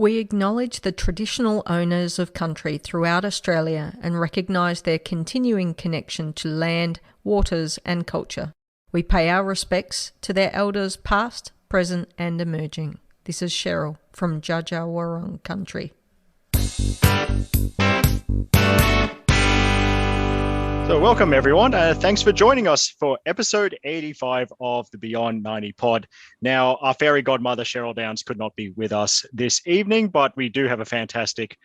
We acknowledge the traditional owners of country throughout Australia and recognise their continuing connection to land, waters and culture. We pay our respects to their elders past, present and emerging. This is Cheryl from JEF country. So welcome everyone. Thanks for joining us for episode 85 of the Beyond 90 pod. Now, our fairy godmother Cheryl Downs could not be with us this evening, but we do have a fantastic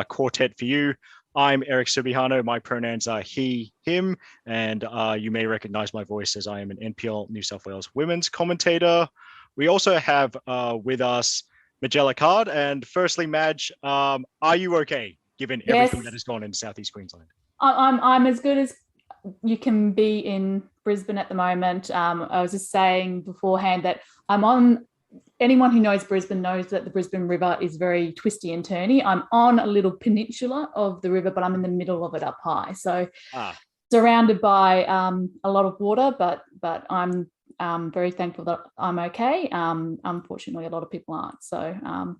quartet for you. I'm Eric Subihano. My pronouns are he, him, and you may recognize my voice as I am an NPL New South Wales women's commentator. We also have with us Magella Card. And firstly, Madge, are you okay given everything that has gone in Southeast Queensland? I'm as good as you can be in Brisbane at the moment. I was just saying beforehand that I'm on. Anyone who knows Brisbane knows that the Brisbane River is very twisty and turny. I'm on a little peninsula of the river, but I'm in the middle of it up high. So surrounded by a lot of water, but I'm very thankful that I'm okay. Unfortunately, a lot of people aren't. So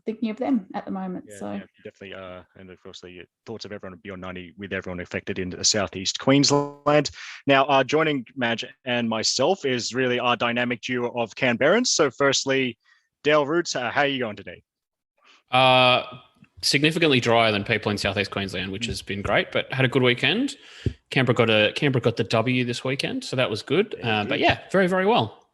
thinking of them at the moment. Yeah, definitely. And of course, the thoughts of everyone beyond 90 with everyone affected in Southeast Queensland. Now, joining Madge and myself is really our dynamic duo of Canberrans. So firstly, Dale Roots, how are you going today? Significantly drier than people in Southeast Queensland, which has been great, but had a good weekend. Canberra got the W this weekend, so that was good. But yeah, very, very well.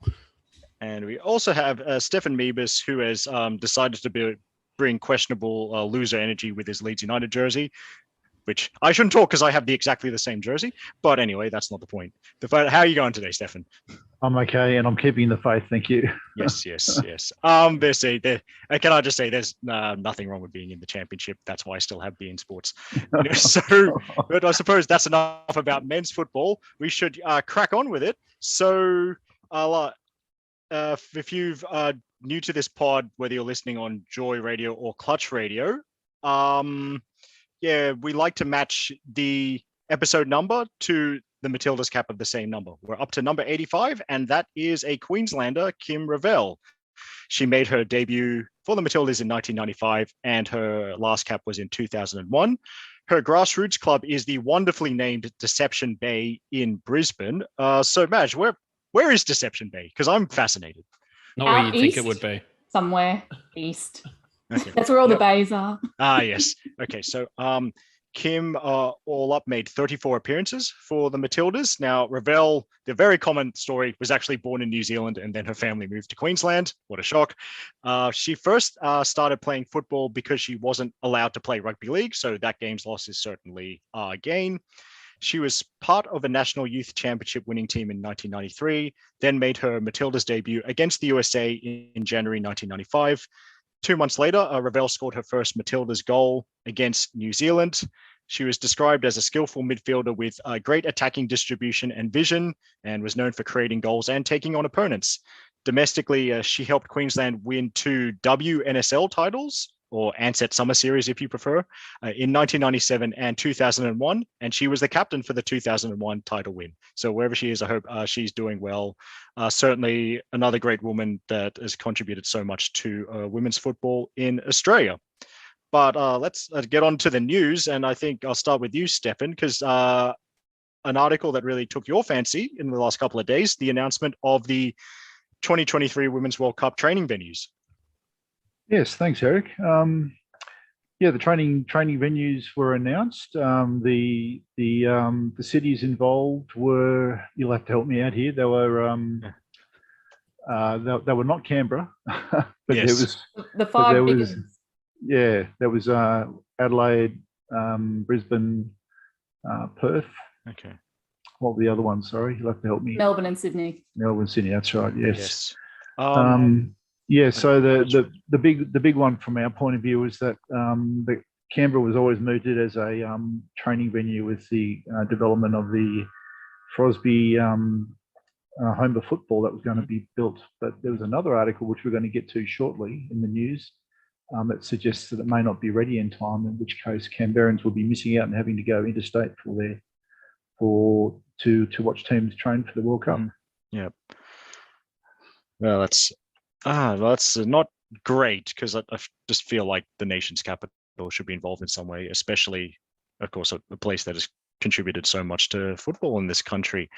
And we also have Steffen Meebus, who has decided to bring questionable loser energy with his Leeds United jersey, which I shouldn't talk because I have exactly the same jersey. But anyway, that's not the point. How are you going today, Steffen? I'm okay, and I'm keeping the faith. Thank you. Yes. Can I just say there's nothing wrong with being in the championship. That's why I still have beIN Sports. But I suppose that's enough about men's football. We should crack on with it. So, if you've new to this pod, whether you're listening on Joy Radio or Clutch Radio, we like to match the episode number to the Matildas Cap of the same number. We're up to number 85, and that is a Queenslander, Kim Revell. She made her debut for the Matildas in 1995, and her last cap was in 2001. Her grassroots club is the wonderfully named Deception Bay in Brisbane. So, Madge, where is Deception Bay? Because I'm fascinated. Not where you'd think it would be. Somewhere east. Okay. That's where all the bays are. Yes. Okay, so Kim, all up, made 34 appearances for the Matildas. Now, Revell, the very common story, was actually born in New Zealand and then her family moved to Queensland. What a shock. She first started playing football because she wasn't allowed to play rugby league, so that game's loss is certainly a gain. She was part of a national youth championship winning team in 1993, then made her Matildas debut against the USA in January 1995. 2 months later, Revell scored her first Matildas goal against New Zealand. She was described as a skillful midfielder with great attacking distribution and vision, and was known for creating goals and taking on opponents. Domestically, she helped Queensland win 2 WNSL titles, or Ansett Summer Series if you prefer, in 1997 and 2001, and she was the captain for the 2001 title win. So wherever she is, I hope she's doing well. Certainly another great woman that has contributed so much to women's football in Australia. But let's get on to the news, and I think I'll start with you, Steffen, because an article that really took your fancy in the last couple of days, the announcement of the 2023 Women's World Cup training venues. Yes, thanks, Eric. The training venues were announced. The cities involved were, you'll have to help me out here. They were not Canberra, but yes. There was the 5 biggest. Yeah, there was Adelaide, Brisbane, Perth. Okay. What were the other ones? Sorry, you'll have to help me. Melbourne and Sydney. Melbourne, Sydney. That's right. Yes. So the big one from our point of view is that the Canberra was always mooted as a training venue with the development of the Frosby home of football that was going to be built. But there was another article which we're going to get to shortly in the news that suggests that it may not be ready in time, in which case Canberrans will be missing out and having to go interstate to watch teams train for the World Cup. Yeah. Well, that's not great, because I just feel like the nation's capital should be involved in some way, especially, of course, a place that has contributed so much to football in this country.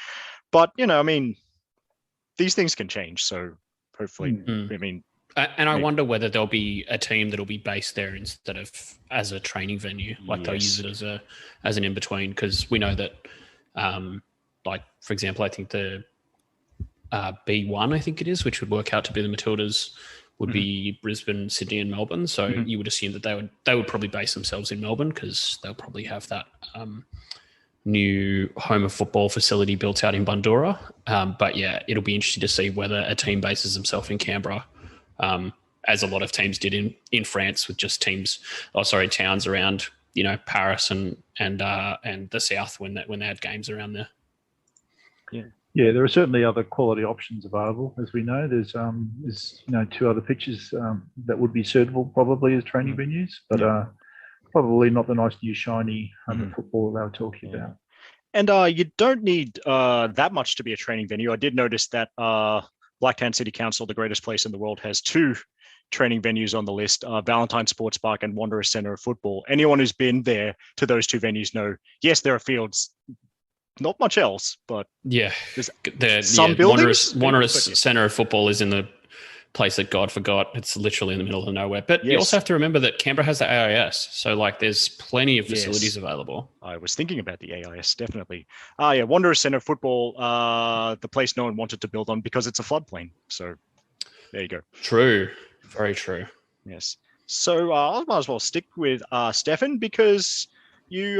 But, I mean, these things can change. So hopefully, I mean, and I wonder whether there'll be a team that'll be based there instead of as a training venue. Like they'll use it as an in-between, because we know that, like, for example, I think the B1, I think it is, which would work out to be the Matildas, would be Brisbane, Sydney, and Melbourne. So you would assume that they would probably base themselves in Melbourne, because they'll probably have that new home of football facility built out in Bundoora. But yeah, it'll be interesting to see whether a team bases themselves in Canberra, as a lot of teams did in France, with just towns around, Paris and the south when they had games around there. Yeah, there are certainly other quality options available. As we know, there's 2 other pitches that would be suitable probably as training venues, but probably not the nice new shiny football they were talking about. And you don't need that much to be a training venue. I did notice that Blacktown City Council, the greatest place in the world, has 2 training venues on the list, Valentine Sports Park and Wanderers Centre of Football. Anyone who's been there to those 2 venues know, yes, there are fields, not much else, but there's some buildings. Wanderers Centre of Football is in the place that God forgot. It's literally in the middle of nowhere. But you also have to remember that Canberra has the AIS. So like there's plenty of facilities available. I was thinking about the AIS, definitely. Wanderers Centre of Football, the place no one wanted to build on because it's a floodplain. So there you go. True. Very true. Yes. So I might as well stick with Steffen, because you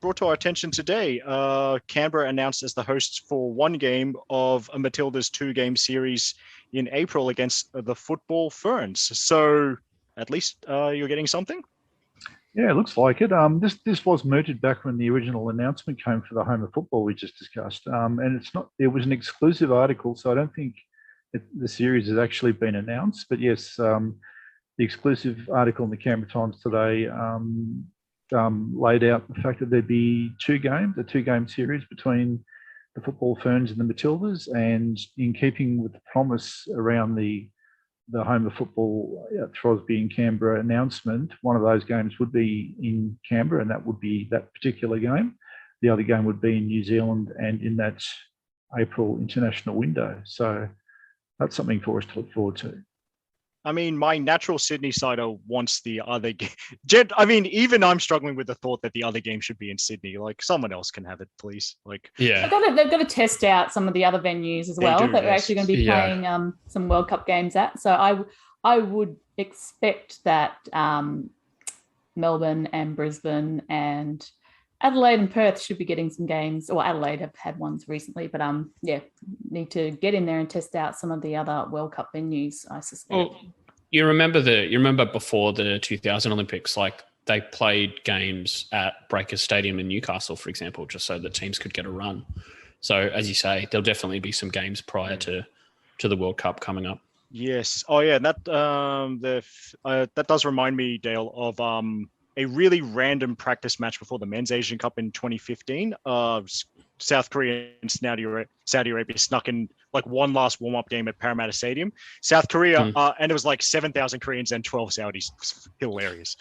brought to our attention today, Canberra announced as the hosts for one game of a Matildas 2-game series in April against the football Ferns. So at least you're getting something? Yeah, it looks like it. This was mooted back when the original announcement came for the home of football we just discussed. And it was an exclusive article, so I don't think the series has actually been announced. But yes, the exclusive article in the Canberra Times today laid out the fact that there'd be 2 games, a 2-game series between the football Ferns and the Matildas, and in keeping with the promise around the home of football Throsby and Canberra announcement, one of those games would be in Canberra, and that would be that particular game. The other game would be in New Zealand and in that April international window. So that's something for us to look forward to. I mean, my natural Sydney sider wants the other game. I mean, even I'm struggling with the thought that the other game should be in Sydney. Like, someone else can have it, please. Like, they've got to test out some of the other venues as well that we're actually going to be playing some World Cup games at. So I would expect that Melbourne and Brisbane and Adelaide and Perth should be getting some games, or Adelaide have had ones recently, but need to get in there and test out some of the other World Cup venues, I suspect. Well, you remember before the 2000 Olympics, like they played games at Breakers Stadium in Newcastle, for example, just so that teams could get a run. So as you say, there'll definitely be some games prior to the World Cup coming up. Yes. Oh yeah, that that does remind me, Dale, of a really random practice match before the Men's Asian Cup in 2015. South Korea and Saudi Arabia snuck in like one last warm-up game at Parramatta Stadium. South Korea, and it was like 7,000 Koreans and 12 Saudis. It was hilarious.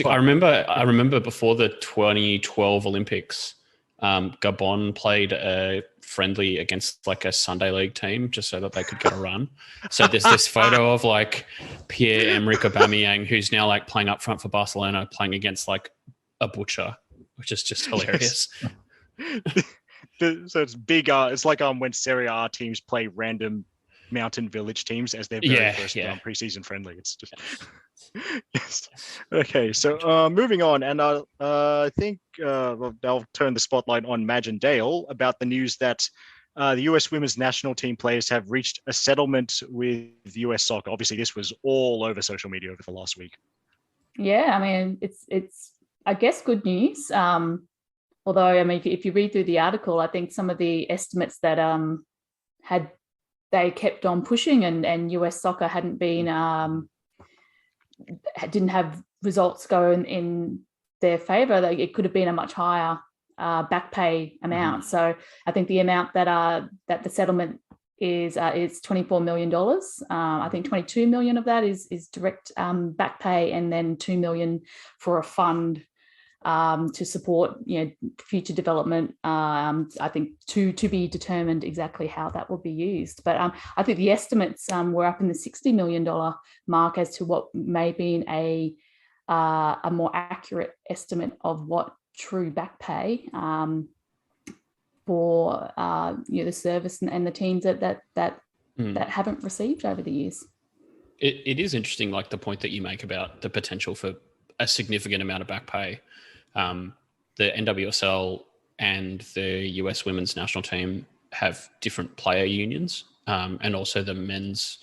I remember before the 2012 Olympics, Gabon played a friendly against like a Sunday League team just so that they could get a run. So there's this photo of like Pierre-Emerick Aubameyang, who's now like playing up front for Barcelona, playing against like a butcher, which is just hilarious. So it's big. It's like when Serie A teams play random mountain village teams as their very first preseason friendly. It's just yes. Okay, so moving on, and I think I'll turn the spotlight on Madge and Dale about the news that the US women's national team players have reached a settlement with US soccer. Obviously, this was all over social media over the last week. Yeah, I mean, it's I guess good news. Although, I mean, if you read through the article, I think some of the estimates that they kept on pushing, and US soccer didn't have results going in their favour. It could have been a much higher back pay amount. So I think the amount that the settlement is it's $24 million. I think 22 million of that is direct back pay, and then 2 million for a fund to support future development. I think to be determined exactly how that will be used. But I think the estimates were up in the $60 million mark as to what may be a more accurate estimate of what true back pay for the service and the teams that haven't received over the years. It is interesting, like the point that you make about the potential for a significant amount of back pay. The NWSL and the US women's national team have different player unions, and also the men's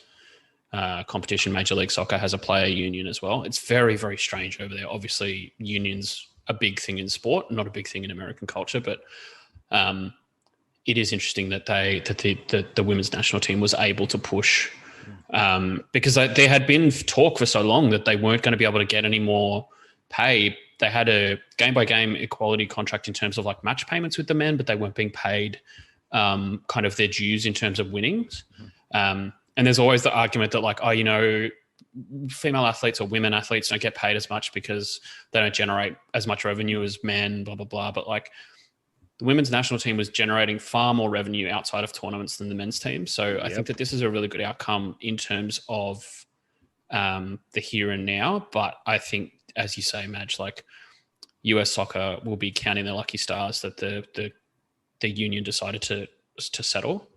competition, Major League Soccer, has a player union as well. It's very, very strange over there. Obviously, unions a big thing in sport, not a big thing in American culture, but it is interesting that the women's national team was able to push, because there had been talk for so long that they weren't going to be able to get any more pay. They had a game-by-game equality contract in terms of like match payments with the men, but they weren't being paid kind of their dues in terms of winnings. And there's always the argument that like, female athletes or women athletes don't get paid as much because they don't generate as much revenue as men, blah, blah, blah. But like the women's national team was generating far more revenue outside of tournaments than the men's team. So I think that this is a really good outcome in terms of the here and now. But I think, as you say, Madge, like US soccer will be counting their lucky stars that the union decided to settle,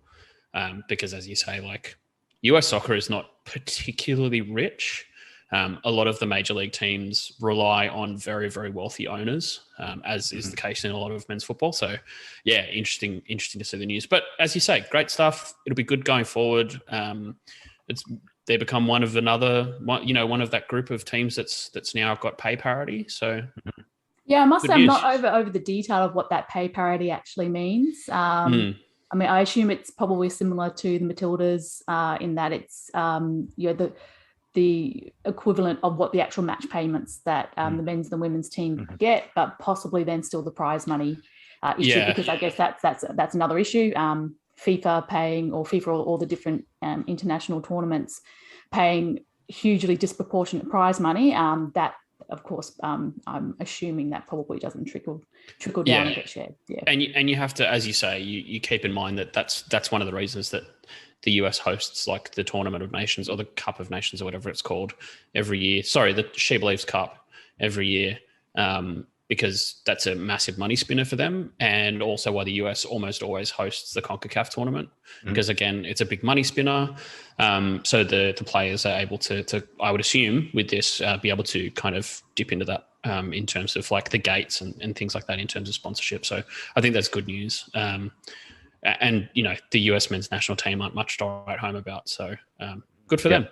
because, as you say, like US soccer is not particularly rich. A lot of the major league teams rely on very, very wealthy owners, as is the case in a lot of men's football. So, yeah, interesting to see the news. But as you say, great stuff. It'll be good going forward. They become one of that group of teams that's now got pay parity. So, yeah, I must say I'm not over the detail of what that pay parity actually means. I mean, I assume it's probably similar to the Matildas in that it's the equivalent of what the actual match payments that the men's and the women's team get, but possibly then still the prize money issue, because I guess that's another issue. FIFA paying, or FIFA or all the different international tournaments paying hugely disproportionate prize money. That, of course, I'm assuming that probably doesn't trickle down and get shared. Yeah, and you have to, as you say, you keep in mind that that's one of the reasons that the US hosts like the Tournament of Nations or the Cup of Nations or whatever it's called every year. Sorry, the SheBelieves Cup every year, because that's a massive money spinner for them, and also why the US almost always hosts the CONCACAF tournament, because again, it's a big money spinner. So the players are able to, I would assume with this, be able to kind of dip into that in terms of like the gates and things like that in terms of sponsorship. So I think that's good news. And, the US men's national team aren't much to write home about. So good for them.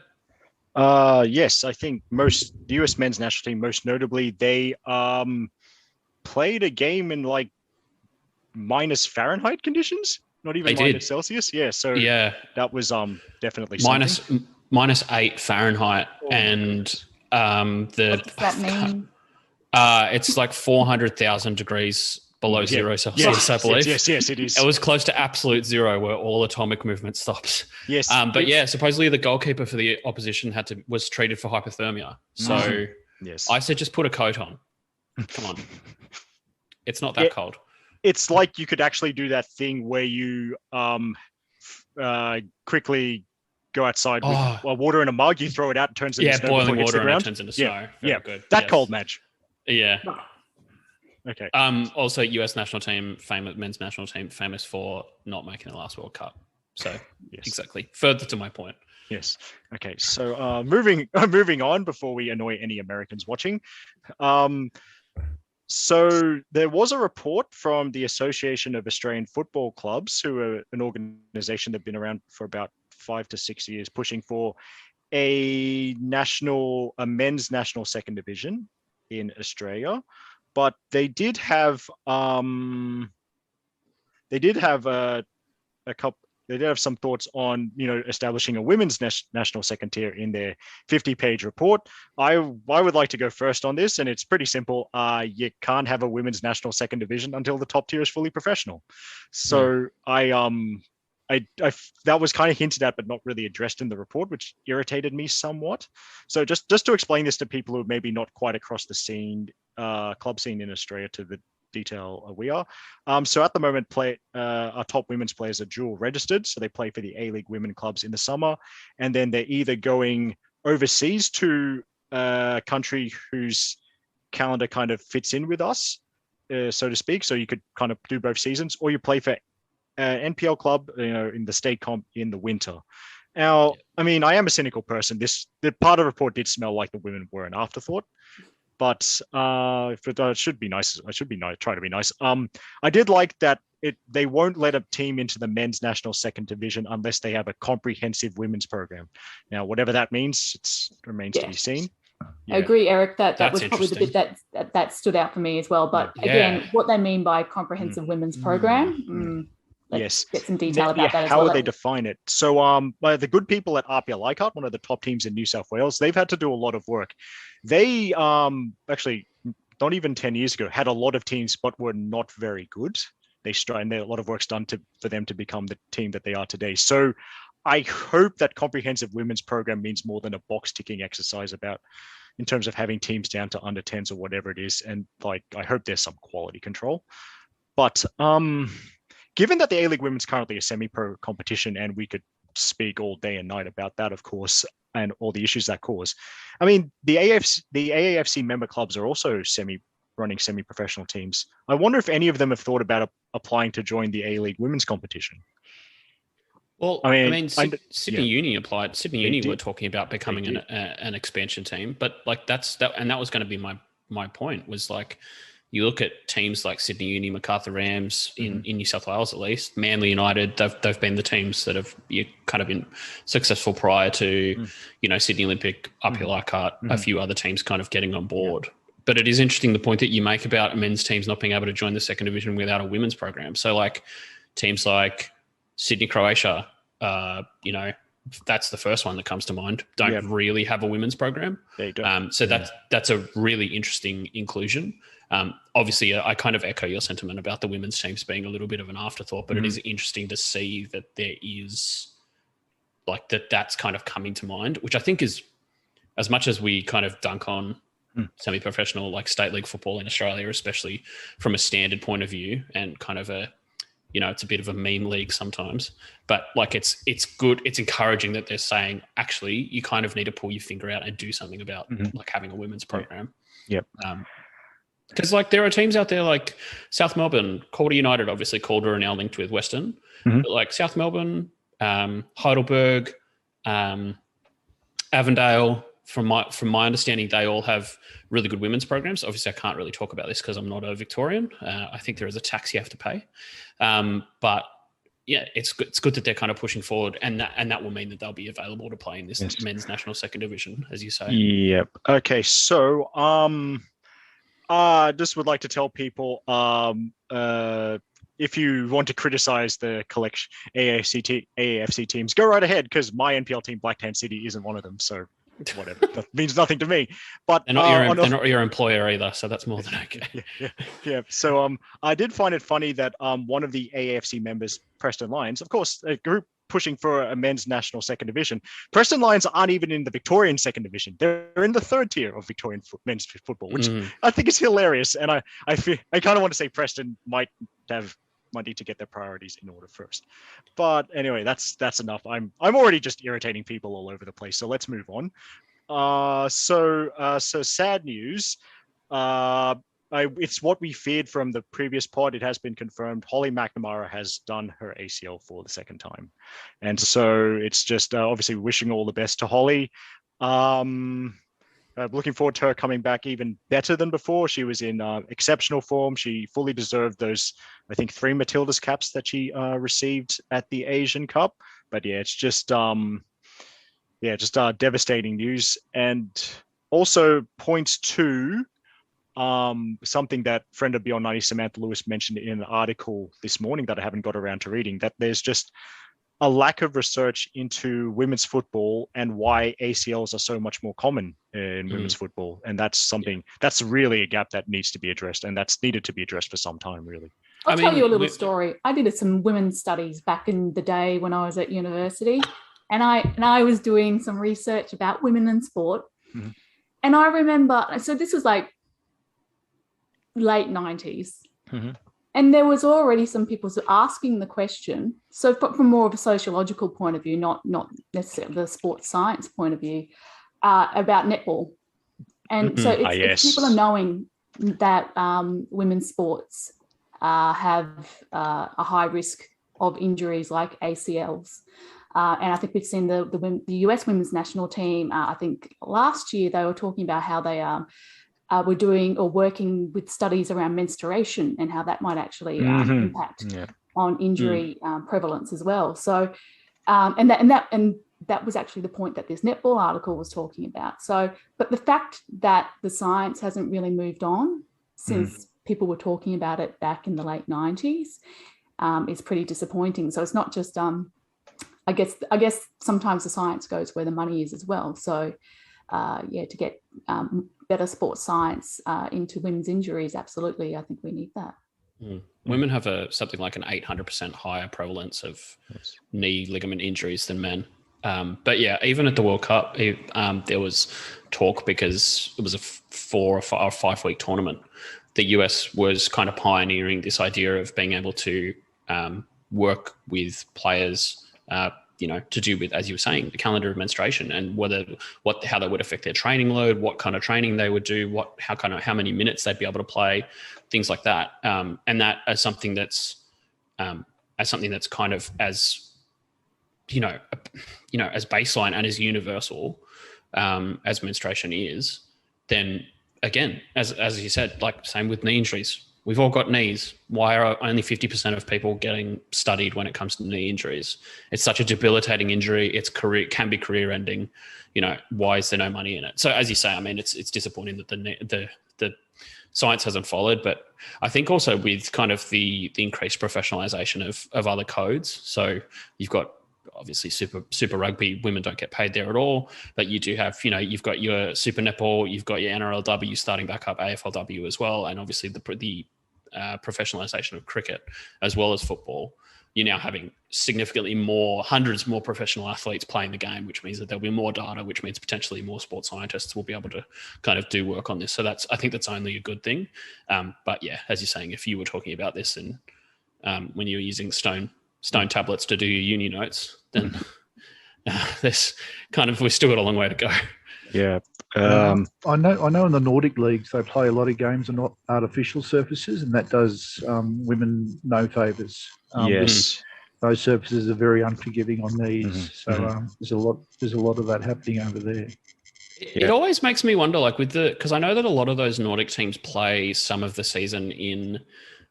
Yes, I think the US men's national team, most notably, they played a game in like minus Fahrenheit conditions, not even minus Celsius. Yeah, so that was definitely something. -8 Fahrenheit, and what does that mean? It's like 400,000 degrees below 0 Celsius, I believe. Yes, it is. It was close to absolute zero, where all atomic movement stops. Yes, but supposedly the goalkeeper for the opposition was treated for hypothermia. So I said, just put a coat on. Come on, it's not that cold. It's like you could actually do that thing where you quickly go outside with water in a mug, you throw it out, it turns into snow. Boiling water and it turns into snow. Very good. That cold match. Yeah. Okay. Also, US national team, men's national team, famous for not making the last World Cup. So exactly. Further to my point. Yes. Okay. So moving on before we annoy any Americans watching. So there was a report from the Association of Australian Football Clubs, who are an organization that have been around for about 5 to 6 years, pushing for a men's national second division in Australia. But they did have some thoughts on establishing a women's national second tier in their 50-page report. I would like to go first on this, and it's pretty simple. You can't have a women's national second division until the top tier is fully professional. So that was kind of hinted at, but not really addressed in the report, which irritated me somewhat. So just to explain this to people who are maybe not quite across the scene, club scene in Australia to the detail we are. So at the moment, our top women's players are dual registered. So they play for the A-League women clubs in the summer, and then they're either going overseas to a country whose calendar kind of fits in with us, so to speak. So you could kind of do both seasons, or you play for NPL club, in the state comp in the winter. Now, I mean, I am a cynical person. The part of the report did smell like the women were an afterthought, but it should be nice. I should be nice. Try to be nice. I did like that they won't let a team into the men's national second division unless they have a comprehensive women's program. Now, whatever that means, it remains to be seen. Yeah. I agree, Eric. That was probably the bit that stood out for me as well. But again, what they mean by comprehensive women's program. Let's get some detail about that as well. How would they define it? So the good people at RPL Leichhardt, one of the top teams in New South Wales, they've had to do a lot of work. They actually, not even 10 years ago, had a lot of teams but were not very good. And a lot of work's done for them to become the team that they are today. So I hope that comprehensive women's program means more than a box ticking exercise in terms of having teams down to under 10s or whatever it is. And I hope there's some quality control. But given that the A-League Women's currently a semi-pro competition, and we could speak all day and night about that, of course, and all the issues that cause. I mean, the AAFC member clubs are also running semi-professional teams. I wonder if any of them have thought about applying to join the A-League Women's competition. Well, I mean Sydney Uni applied. Sydney Uni were talking about becoming an expansion team, but that was going to be my point, was like, you look at teams like Sydney Uni, Macarthur Rams in New South Wales, at least, Manly United, they've been the teams that have kind of been successful prior to, Sydney Olympic, RPL Leichhardt, a few other teams kind of getting on board. Yeah. But it is interesting the point that you make about men's teams not being able to join the second division without a women's program. So like teams like Sydney, Croatia, that's the first one that comes to mind, don't really have a women's program. There you go. So that's a really interesting inclusion. Obviously, I kind of echo your sentiment about the women's teams being a little bit of an afterthought, but it is interesting to see that there is that's kind of coming to mind, which I think is, as much as we kind of dunk on semi-professional, like state league football in Australia, especially from a standard point of view, and kind of it's a bit of a meme league sometimes, but it's good. It's encouraging that they're saying, actually, you kind of need to pull your finger out and do something about having a women's program. Yep. Because there are teams out there like South Melbourne, Calder United, obviously Calder are now linked with Western, but South Melbourne, Heidelberg, Avondale, from my understanding, they all have really good women's programs. Obviously, I can't really talk about this because I'm not a Victorian. I think there is a tax you have to pay, but yeah, it's good that they're kind of pushing forward, and that will mean that they'll be available to play in this men's national second division, as you say. Yep. Okay. So, just would like to tell people, if you want to criticize the collection AAFC teams, go right ahead, because my NPL team, Black Tan City, isn't one of them. So whatever, that means nothing to me. But they're not your employer either, so that's more than okay. Yeah. So I did find it funny that one of the AAFC members, Preston Lions, of course, a group pushing for a men's national second division. Preston Lions aren't even in the Victorian second division. They're in the third tier of Victorian men's football, which I think is hilarious. And I kind of want to say Preston might need to get their priorities in order first. But anyway, that's enough. I'm already just irritating people all over the place. So let's move on. So sad news. It's what we feared from the previous pod. It has been confirmed. Holly McNamara has done her ACL for the second time. And so it's just obviously wishing all the best to Holly. Looking forward to her coming back even better than before. She was in exceptional form. She fully deserved those, I think, 3 Matildas caps that she received at the Asian Cup. But yeah, it's just devastating news. And also points to something that friend of Beyond 90, Samantha Lewis, mentioned in an article this morning that I haven't got around to reading, that there's just a lack of research into women's football and why ACLs are so much more common in women's football. And that's something that's really a gap that needs to be addressed, and that's needed to be addressed for some time, really. I'll tell you a little story. I did some women's studies back in the day when I was at university, and I was doing some research about women in sport. Mm-hmm. And I remember, so this was like late 90s. Mm-hmm. And there was already some people asking the question. So from more of a sociological point of view, not necessarily the sports science point of view, about netball. And so it's people are knowing that women's sports have a high risk of injuries like ACLs. And I think we've seen the US women's national team, I think last year they were talking about how they were doing or working with studies around menstruation and how that might actually impact on injury prevalence as well. So, and that was actually the point that this netball article was talking about. So, but the fact that the science hasn't really moved on since people were talking about it back in the late 90s is pretty disappointing. So it's not just, I guess sometimes the science goes where the money is as well. So to get better sports science into women's injuries, absolutely, I think we need that. Women have something like an 800% higher prevalence of knee ligament injuries than men. But yeah, even at the World Cup, there was talk because it was a 4 or 5 week tournament. The US was kind of pioneering this idea of being able to work with players, to do with, as you were saying, the calendar of menstruation and how that would affect their training load, what kind of training they would do, how many minutes they'd be able to play, things like that. And that as something that's kind of as as baseline and as universal as menstruation is, then again, as you said, like same with knee injuries. We've all got knees. Why are only 50% of people getting studied when it comes to knee injuries? It's such a debilitating injury. Can be career ending. Why is there no money in it? So as you say, I mean, it's disappointing that the science hasn't followed, but I think also with kind of the increased professionalization of other codes. So you've got obviously super rugby, women don't get paid there at all, but you do have, you've got your super netball, you've got your NRLW starting back up, AFLW as well, and obviously the professionalization of cricket as well as football. You're now having significantly hundreds more professional athletes playing the game, which means that there'll be more data, which means potentially more sports scientists will be able to kind of do work on this. So I think that's only a good thing. But yeah, as you're saying, if you were talking about this and when you were using stone tablets to do your uni notes, then we've still got a long way to go. Yeah. I know in the Nordic leagues, they play a lot of games on artificial surfaces, and that does women no favours. Yes. Those surfaces are very unforgiving on knees. So there's a lot of that happening over there. It always makes me wonder, like because I know that a lot of those Nordic teams play some of the season in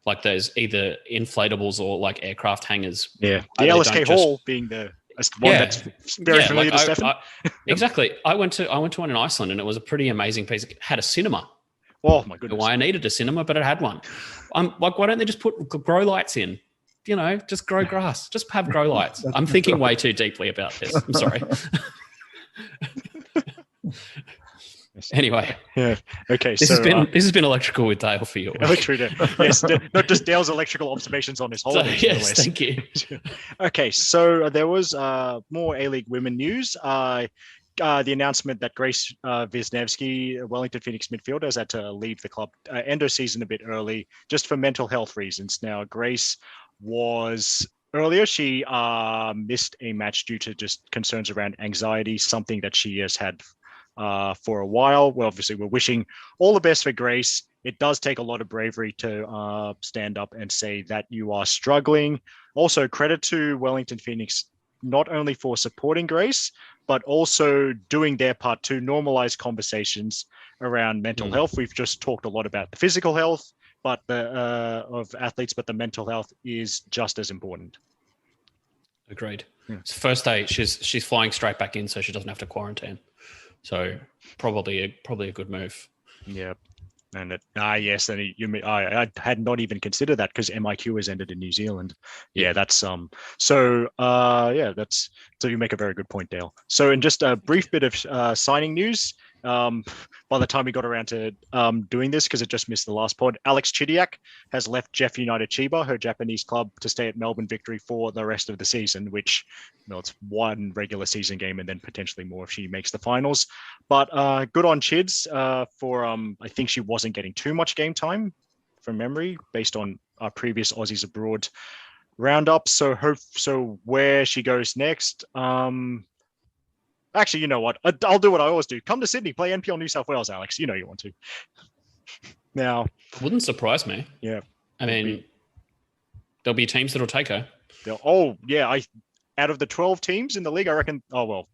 like those either inflatables or like aircraft hangars. Yeah. The LSK Hall being the one that's very familiar to Steffen. Exactly. I went to one in Iceland, and it was a pretty amazing piece. It had a cinema. Oh my goodness. Why I needed a cinema, but it had one. I'm like, why don't they just grow lights in? Just grow grass. Just have grow lights. I'm thinking way too deeply about this. I'm sorry. Anyway, yeah. Okay. This has been electrical with Dale for you. Electrical, yes. Not just Dale's electrical observations on his holiday. Yes, thank you. Okay, so there was more A-League women news. The announcement that Grace Wisnewski, Wellington Phoenix midfielder, has had to leave the club end of season a bit early, just for mental health reasons. Now, Grace was earlier. She missed a match due to just concerns around anxiety, something that she has had for a while. Well, obviously, we're wishing all the best for Grace. It does take a lot of bravery to stand up and say that you are struggling. Also, credit to Wellington Phoenix, not only for supporting Grace, but also doing their part to normalize conversations around mental health. We've just talked a lot about the physical health, but of athletes, but the mental health is just as important. Agreed. Yeah. It's the first day she's flying straight back in, so she doesn't have to quarantine. So probably a good move. Yeah. And yes, and I had not even considered that because MIQ has ended in New Zealand. Yeah, that's so you make a very good point, Dale. So in just a brief bit of signing news, by the time we got around to doing this, because it just missed the last pod, Alex Chidiac has left JEF United Chiba, her Japanese club, to stay at Melbourne Victory for the rest of the season, which, it's one regular season game and then potentially more if she makes the finals. But good on Chids for, I think she wasn't getting too much game time from memory based on our previous Aussies abroad roundup. So where she goes next, actually, you know what? I'll do what I always do. Come to Sydney, play NPL New South Wales, Alex. You know you want to. Now, wouldn't surprise me. Yeah, I mean, there'll be teams that'll take her. Out of the 12 teams in the league, I reckon. Oh well,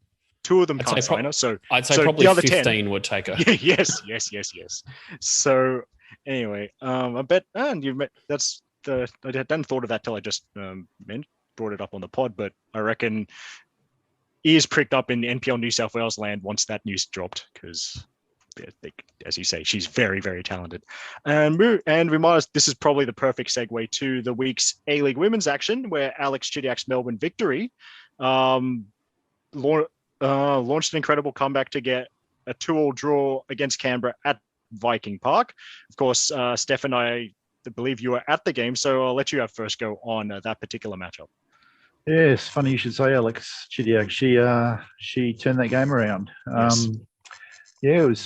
2 of them can't sign her. So I'd say probably the other 15 10 would take her. Yes. So anyway, I bet, and you met. I hadn't thought of that till I just brought it up on the pod, but I reckon ears pricked up in NPL New South Wales land once that news dropped, because, as you say, she's very, very talented. And this is probably the perfect segue to the week's A-League women's action, where Alex Chidiac's Melbourne Victory launched an incredible comeback to get a 2-2 draw against Canberra at Viking Park. Of course, Steffen, I believe you were at the game, so I'll let you have first go on that particular matchup. Yes, funny you should say, Alex Chidiac. She turned that game around. Yes. It was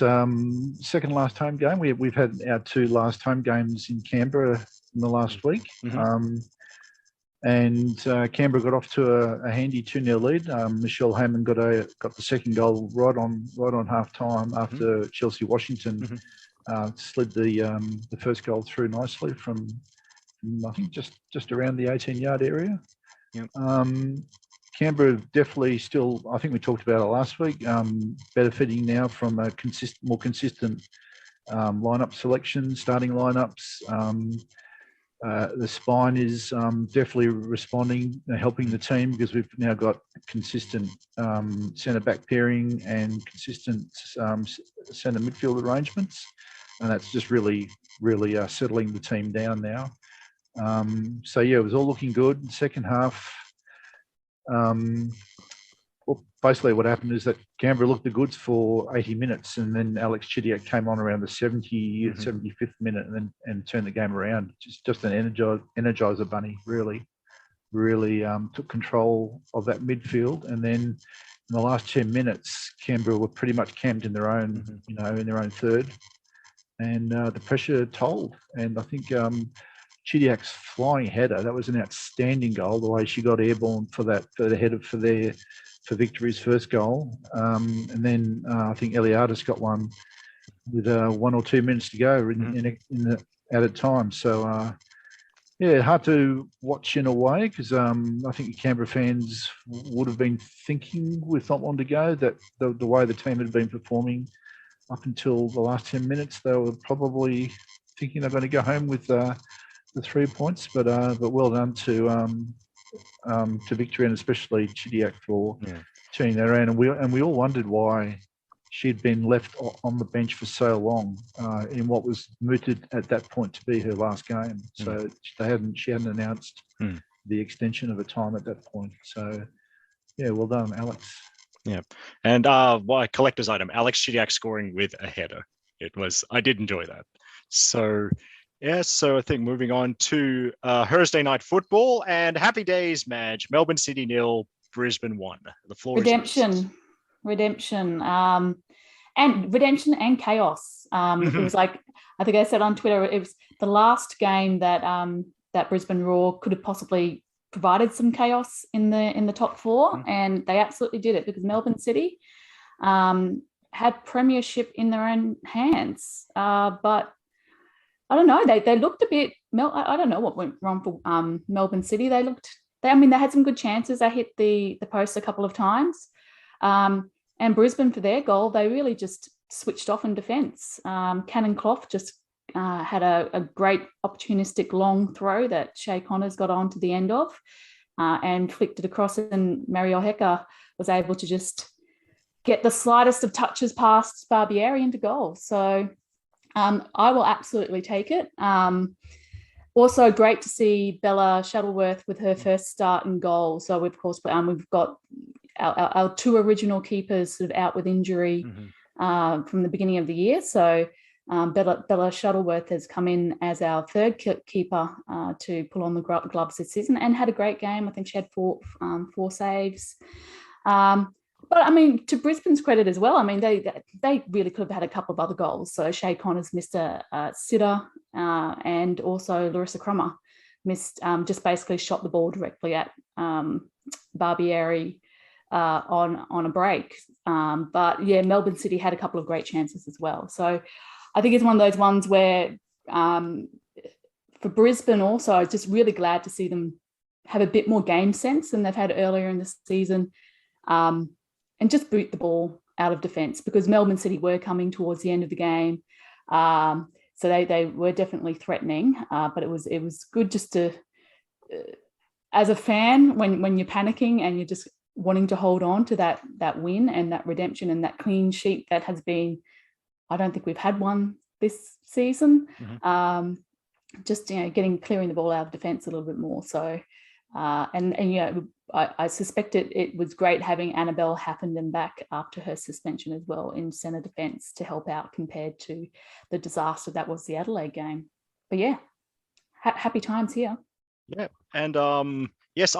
second last home game. We've had our 2 last home games in Canberra in the last week. Mm-hmm. And Canberra got off to a handy 2-0 lead. Michelle Hammond got the second goal right on half time after Chelsea Washington slid the first goal through nicely from I think just around the 18-yard area. Yep. Canberra definitely still, I think we talked about it last week, benefiting now from a more consistent lineup selection, starting lineups. The spine is definitely responding, helping the team, because we've now got consistent centre-back pairing and consistent centre midfield arrangements, and that's just really settling the team down now. It was all looking good. Second half, basically what happened is that Canberra looked the goods for 80 minutes, and then Alex Chidiac came on around the 75th minute and turned the game around. Just an energizer bunny, really took control of that midfield. And then in the last 10 minutes, Canberra were pretty much camped in their own, in their own third, and the pressure told. And I think Chidiac's flying header, that was an outstanding goal, the way she got airborne for the header for Victory's first goal. And then I think Eliadis got one with 1 or 2 minutes to go in the added time. So, hard to watch in a way, because I think the Canberra fans would have been thinking with not long to go that the way the team had been performing up until the last 10 minutes, they were probably thinking they're going to go home with the 3 points. But well done to Victory, and especially Chidiac for turning that around. And we all wondered why she'd been left on the bench for so long in what was mooted at that point to be her last game. So she hadn't announced the extension of her time at that point. So well done, Alex. Yeah, and collector's item: Alex Chidiac scoring with a header. I did enjoy that. So. Yeah, so I think moving on to Thursday night football, and happy days, Madge. Melbourne City 0, Brisbane 1. The floor redemption, and redemption and chaos. It was like, I think I said on Twitter, it was the last game that that Brisbane Roar could have possibly provided some chaos in the top 4, and they absolutely did it, because Melbourne City had premiership in their own hands, but I don't know. They looked a bit. I don't know what went wrong for Melbourne City. They had some good chances. They hit the post a couple of times, and Brisbane, for their goal, they really just switched off in defence. Cannon Clough just had a great opportunistic long throw that Shay Connors got on to the end of, and flicked it across, and Mario Hecker was able to just get the slightest of touches past Barbieri into goal. So. I will absolutely take it. Also great to see Bella Shuttleworth with her first start in goal. So, of course, we've got our 2 original keepers sort of out with injury. from the beginning of the year. So Bella Shuttleworth has come in as our third keeper to pull on the gloves this season and had a great game. I think she had four saves. But I mean, to Brisbane's credit as well, I mean, they really could have had a couple of other goals. So Shay Connors missed a sitter, and also Larissa Crummer missed, just basically shot the ball directly at Barbieri on a break. But yeah, Melbourne City had a couple of great chances as well. So I think it's one of those ones where for Brisbane also, I was just really glad to see them have a bit more game sense than they've had earlier in the season, and just boot the ball out of defence, because Melbourne City were coming towards the end of the game. So they were definitely threatening, but it was good just to, as a fan, when you're panicking and you're just wanting to hold on to that win and that redemption and that clean sheet that has been, I don't think we've had one this season. Mm-hmm. Just clearing the ball out of defence a little bit more. So and I suspect it was great having Annabelle Happenden back after her suspension as well in centre defence to help out, compared to the disaster that was the Adelaide game. But yeah, happy times here. Yeah, and yes,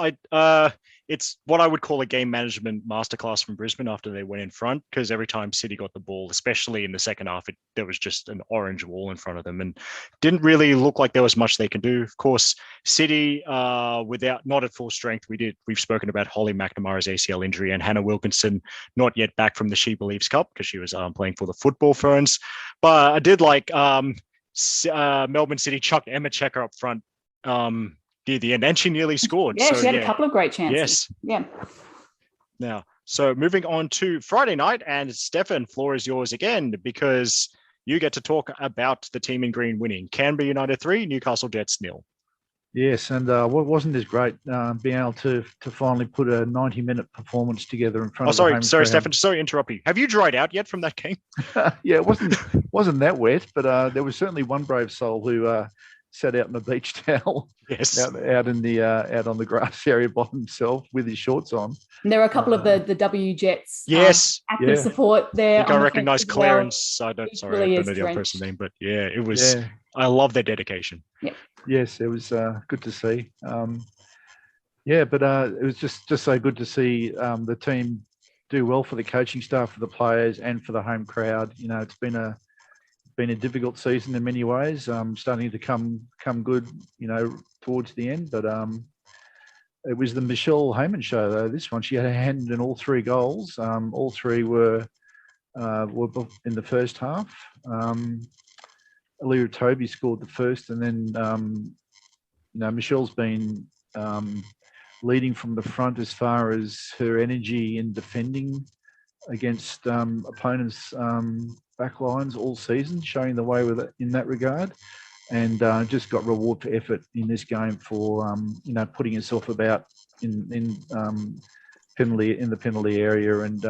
it's what I would call a game management masterclass from Brisbane after they went in front, because every time City got the ball, especially in the second half, there was just an orange wall in front of them and didn't really look like there was much they can do. Of course, City, not at full strength. We've spoken about Holly McNamara's ACL injury and Hannah Wilkinson not yet back from the SheBelieves Cup because she was playing for the football Ferns. But I did like Melbourne City chucked Emma Checker up front near the end, and she nearly scored. Yeah, so, she had a couple of great chances. Yes. Yeah. Now, so moving on to Friday night, and Steffen, floor is yours again, because you get to talk about the team in green winning. Canberra United 3, Newcastle Jets 0. Yes, and what wasn't this great being able to finally put a 90-minute performance together in front of the home crowd. Steffen, sorry to interrupt you. Have you dried out yet from that game? Yeah, it wasn't that wet, but there was certainly one brave soul who sat out in a beach towel, yes, out on the grass area by himself with his shorts on. And there were a couple of the W Jets, yes, active support there. I think I recognise Clarence. I don't know the other person's name, but yeah, it was. Yeah. I love their dedication. Yeah. Yes, it was good to see. It was just so good to see the team do well for the coaching staff, for the players, and for the home crowd. It's been a difficult season in many ways, starting to come good, towards the end. But it was the Michelle Heyman show, though. This one, she had a hand in all three goals. All three were in the first half. Alira Toby scored the first, and then Michelle's been leading from the front as far as her energy in defending against opponents' back lines all season, showing the way with it in that regard, and just got reward for effort in this game for putting herself about in the penalty area and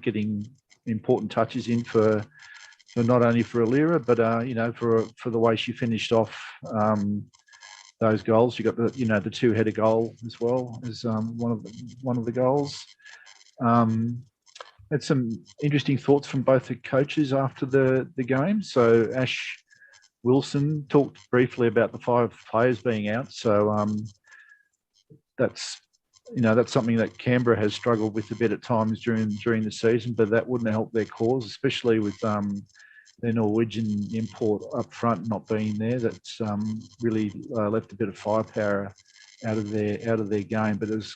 getting important touches in for not only for Alira, but for the way she finished off those goals. You got the two-header goal as well as one of the goals. Had some interesting thoughts from both the coaches after the game. So Ash Wilson talked briefly about the 5 players being out. So that's something that Canberra has struggled with a bit at times during the season, but that wouldn't help their cause, especially with their Norwegian import up front not being there. That's really left a bit of firepower out of their game. But there's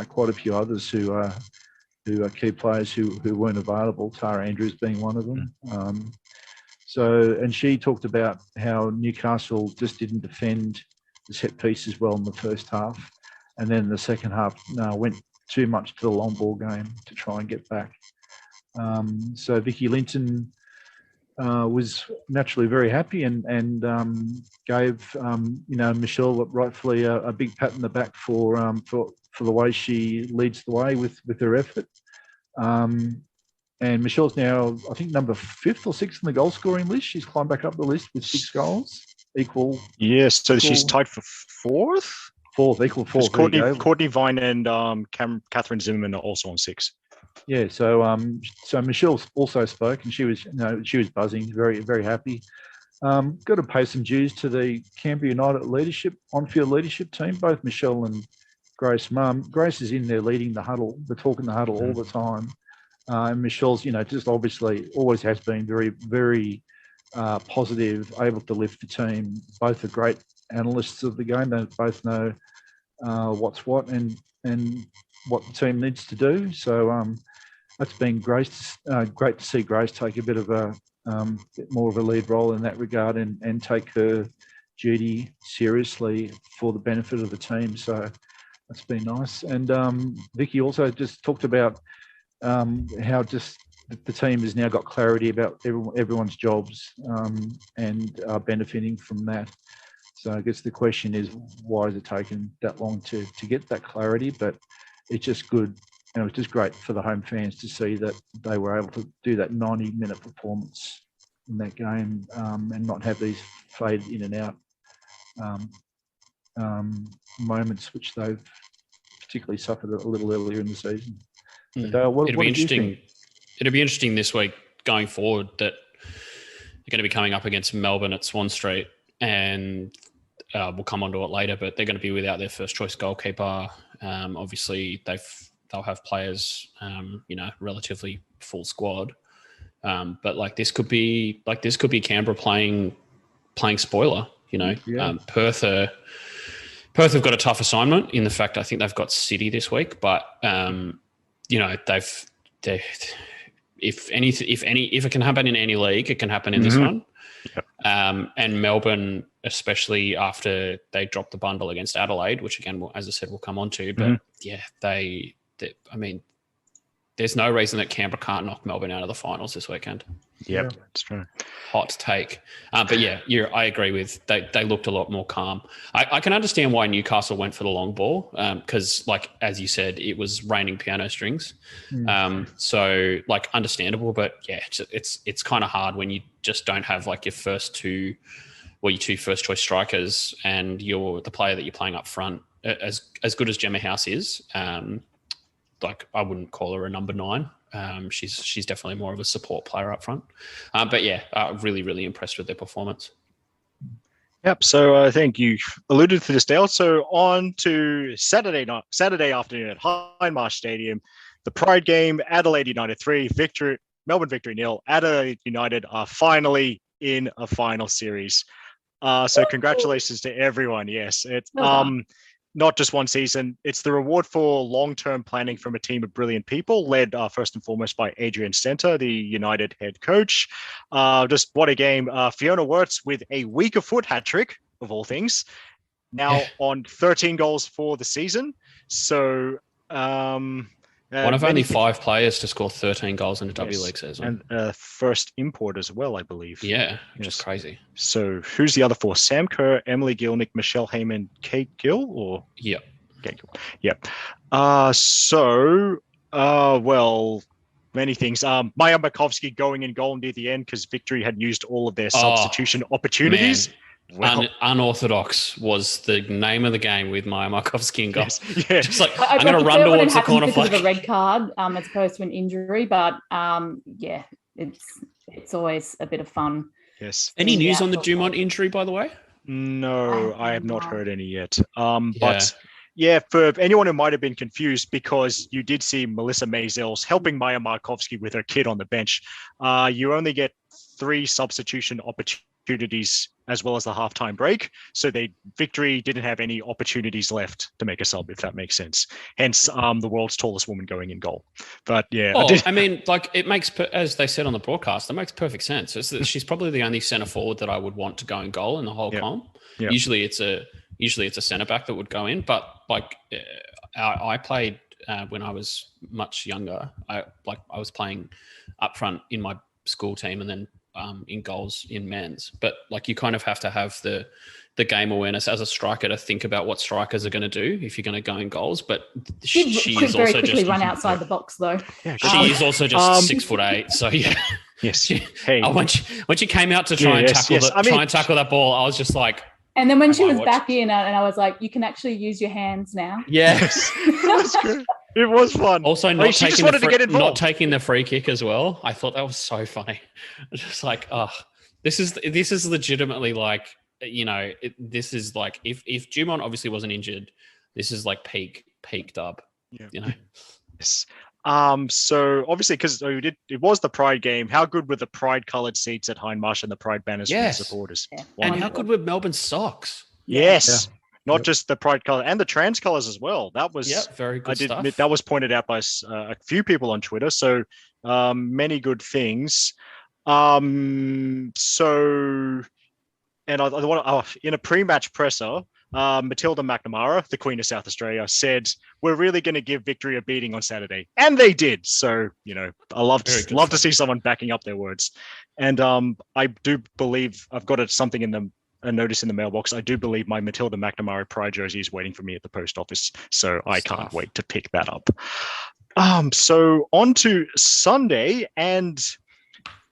quite a few others who are key players who weren't available. Tara Andrews being one of them. And she talked about how Newcastle just didn't defend the set pieces well in the first half, and then in the second half went too much to the long ball game to try and get back. So Vicky Linton was naturally very happy and gave Michelle rightfully a big pat in the back for the way she leads the way with her effort. And Michelle's now, I think, number 5th or 6th in the goal scoring list. She's climbed back up the list with 6 goals, equal. Yes, so she's tied for 4th. Equal 4th. Courtney Vine and Catherine Zimmerman are also on 6. Yeah, so Michelle also spoke, and she was buzzing, very, very happy. Got to pay some dues to the Canberra United on-field leadership team, both Michelle and Grace. Grace is in there leading the huddle, talking the huddle all the time. And Michelle's, just obviously always has been very, very positive, able to lift the team. Both are great analysts of the game. They both know what's what and what the team needs to do. So that's been great to see Grace take a bit more of a lead role in that regard and take her duty seriously for the benefit of the team. So that's been nice. And Vicky also just talked about how just the team has now got clarity about everyone's jobs and are benefiting from that. So I guess the question is, why has it taken that long to get that clarity? But it's just good. And it was just great for the home fans to see that they were able to do that 90-minute performance in that game and not have these fade in and out moments, which they've particularly suffered a little earlier in the season. But, what It'll be interesting. think? It'll be interesting this week going forward that they're going to be coming up against Melbourne at Swan Street, and we'll come on to it later, but they're going to be without their first choice goalkeeper. Obviously, they'll have players, relatively full squad. But this could be Canberra playing spoiler. Perth have got a tough assignment. In the fact, I think they've got City this week, but if it can happen in any league, it can happen in this one. Yep. And Melbourne, especially after they dropped the bundle against Adelaide, which again, as I said, we'll come on to. But there's no reason that Canberra can't knock Melbourne out of the finals this weekend. Yep, that's true. Hot take. But yeah, I agree with, they looked a lot more calm. I can understand why Newcastle went for the long ball because, as you said, it was raining piano strings. So understandable, but yeah, it's kind of hard when you just don't have your two first choice strikers and the player that you're playing up front, as good as Gemma House is. I wouldn't call her a number 9. She's definitely more of a support player up front. But yeah, really, really impressed with their performance. Yep. So I think you alluded to this, Dale. So on to Saturday afternoon at Hindmarsh Stadium, the Pride game, Adelaide United 3, Melbourne Victory 0. Adelaide United are finally in a final series. So congratulations to everyone. Yes, it's not just one season. It's the reward for long-term planning from a team of brilliant people, led first and foremost by Adrian Stenter, the United head coach. Just what a game. Fiona Wirtz with a weaker foot hat trick, of all things, now on 13 goals for the season. So one of only 5 players to score 13 goals in a W League season. And first import as well, I believe. Yeah, which is crazy. So who's the other 4? Sam Kerr, Emily Gilnick, Michelle Heyman, Kate Gill? Or yeah. Kate Gill. Yeah. Many things. Maya Markovsky going in goal near the end because Victory had used all of their substitution opportunities. Man. Well, unorthodox was the name of the game with Maya Markovsky in goal. Yes. Just I'm going to run towards the corner flag. Because of a red card as opposed to an injury, but it's always a bit of fun. Yes. Any news on the Dumont injury, by the way? No, I have not heard any yet. But yeah, for anyone who might have been confused, because you did see Melissa Maisels helping Maya Markovsky with her kid on the bench, you only get 3 substitution opportunities as well as the halftime break. So Victory didn't have any opportunities left to make a sub, if that makes sense. Hence, the world's tallest woman going in goal. But yeah. It makes, as they said on the broadcast, it makes perfect sense. She's probably the only centre forward that I would want to go in goal in the whole comp. Yeah. Usually it's a centre back that would go in, but I played when I was much younger. I was playing up front in my school team and then in goals in men's, but you kind of have to have the game awareness as a striker to think about what strikers are going to do if you're going to go in goals. But she is very also quickly run outside the box though. Yeah, she is also just 6'8", so yeah. Yes. When she came out to try and tackle that ball, I was just like. And then when she was back in, and I was like, "You can actually use your hands now." Yes, that's true. It was fun. Also, she just wanted to get involved. Not taking the free kick as well. I thought that was so funny. Just like, this is legitimately like, this is like if Dumont obviously wasn't injured, this is like peak dub. Yeah. Yes. So obviously, because it was the Pride game, how good were the Pride coloured seats at Hindmarsh and the Pride banners for the supporters? Yeah. And how good were Melbourne socks? Yes. Yeah. Not just the Pride colour and the trans colours as well. That was very good stuff. That was pointed out by a few people on Twitter. So many good things. In a pre-match presser, Matilda McNamara, the Queen of South Australia, said, "We're really going to give Victory a beating on Saturday," and they did. So I love to see someone backing up their words. And I do believe I've got something in a notice in the mailbox. I do believe my Matilda McNamara Pride jersey is waiting for me at the post office, so I can't wait to pick that up. So on to Sunday and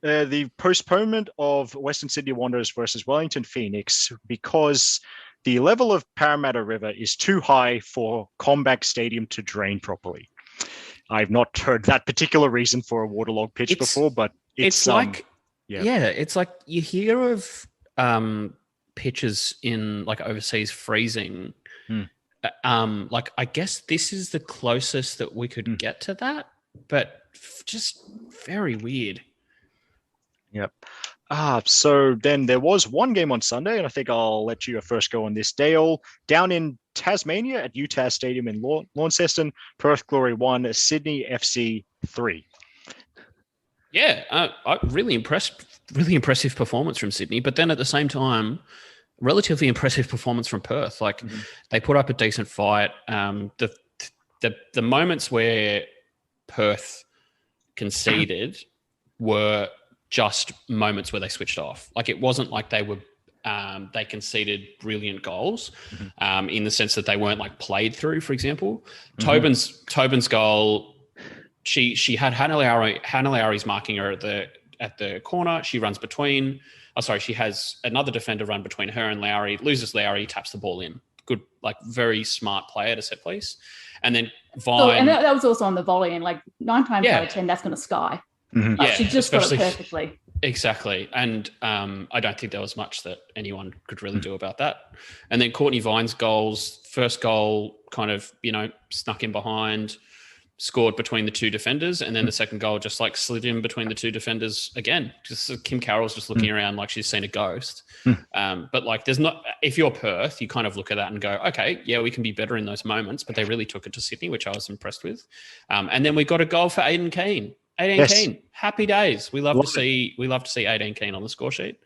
the postponement of Western Sydney Wanderers versus Wellington Phoenix because the level of Parramatta River is too high for Combank Stadium to drain properly. I've not heard that particular reason for a waterlogged pitch before, but it's like it's like you hear of pitches in like overseas freezing. Like I guess this is the closest that we could get to that, but just very weird. Yep. So then there was one game on Sunday, and I think I'll let you first go on this. Dale, down in Tasmania at UTAS Stadium in Launceston, Perth Glory 1, Sydney FC 3. Yeah, really impressive performance from Sydney, but then at the same time, relatively impressive performance from Perth. Like they put up a decent fight. The moments where Perth conceded were just moments where they switched off. Like it wasn't like they were they conceded brilliant goals in the sense that they weren't like played through. For example, Tobin's goal. She had Hannah Lowry's marking her at the corner. She runs between. She has another defender run between her and Lowry. Loses Lowry, taps the ball in. Good, like very smart player to set place. And then Vine. And that was also on the volley. And like 9 times out of 10, that's going to sky. She just got it perfectly. Exactly. And I don't think there was much that anyone could really do about that. And then Courtney Vine's goals, first goal kind of, snuck in behind, scored between the two defenders. And then the second goal just like slid in between the two defenders again. Just Kim Carroll's just looking around like she's seen a ghost. But like if you're Perth, you kind of look at that and go, okay, yeah, we can be better in those moments. But they really took it to Sydney, which I was impressed with. And then we got a goal for Aidan Keane. Keane, happy days. We love to see Aidan Keane on the score sheet.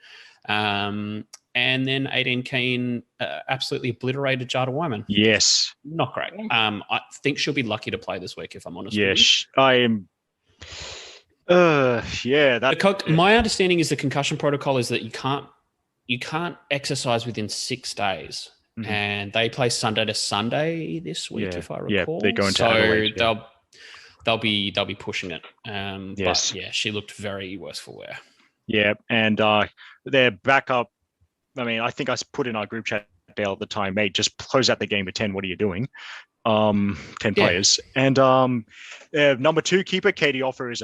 And then Aidan Keane absolutely obliterated Jada Wyman. Yes. Not great. I think she'll be lucky to play this week, if I'm honest with you. Yes, I am. My understanding is the concussion protocol is that you can't exercise within 6 days. And they play Sunday to Sunday this week, if I recall. They're going to Adelaide, they'll be pushing it. But yeah, she looked very worse for wear. Yeah, and their backup. I mean, I think I put in our group chat Dale at the time, mate, just close out the game with 10. What are you doing? 10 players. And number 2 keeper, Katie Offer, is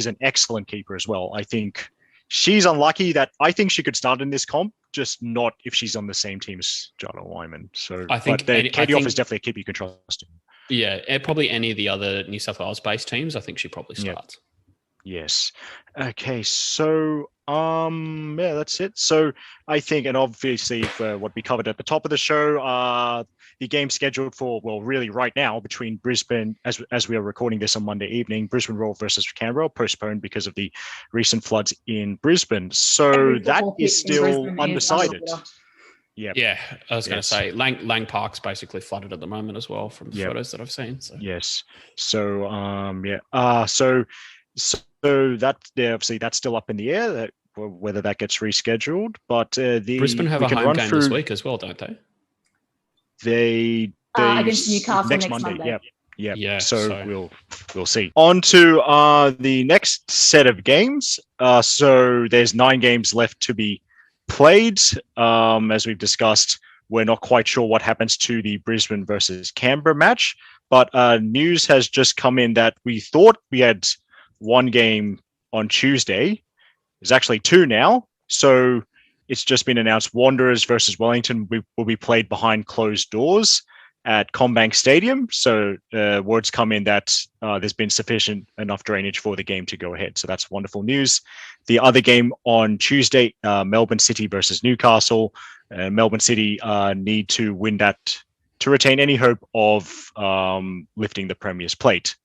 an excellent keeper as well. I think she's unlucky that I think she could start in this comp, just not if she's on the same team as Jada Wyman. So I think Katie Offer is definitely a keeper you can trust. Yeah, probably any of the other New South Wales-based teams, I think she probably starts. Yes. Okay, so that's it. So I think, and obviously for what we covered at the top of the show, the game scheduled for, really right now between Brisbane, as we are recording this on Monday evening, Brisbane Roar versus Canberra, postponed because of the recent floods in Brisbane. So that is still undecided. Yeah, I was going to say Lang Park's basically flooded at the moment as well from photos that I've seen. So. Yes. So so that obviously that's still up in the air whether that gets rescheduled. But Brisbane have a home game this week as well, don't they? They against Newcastle next Monday. Yeah. So we'll see. On to the next set of games. So there's 9 games left to be played. As we've discussed, we're not quite sure what happens to the Brisbane versus Canberra match. but news has just come in that we thought we had one game on Tuesday. There's actually two now. So it's just been announced Wanderers versus Wellington will be played behind closed doors at CommBank Stadium. So words come in that there's been sufficient enough drainage for the game to go ahead. So that's wonderful news. The other game on Tuesday, Melbourne City versus Newcastle. Melbourne City need to win that to retain any hope of lifting the Premier's plate.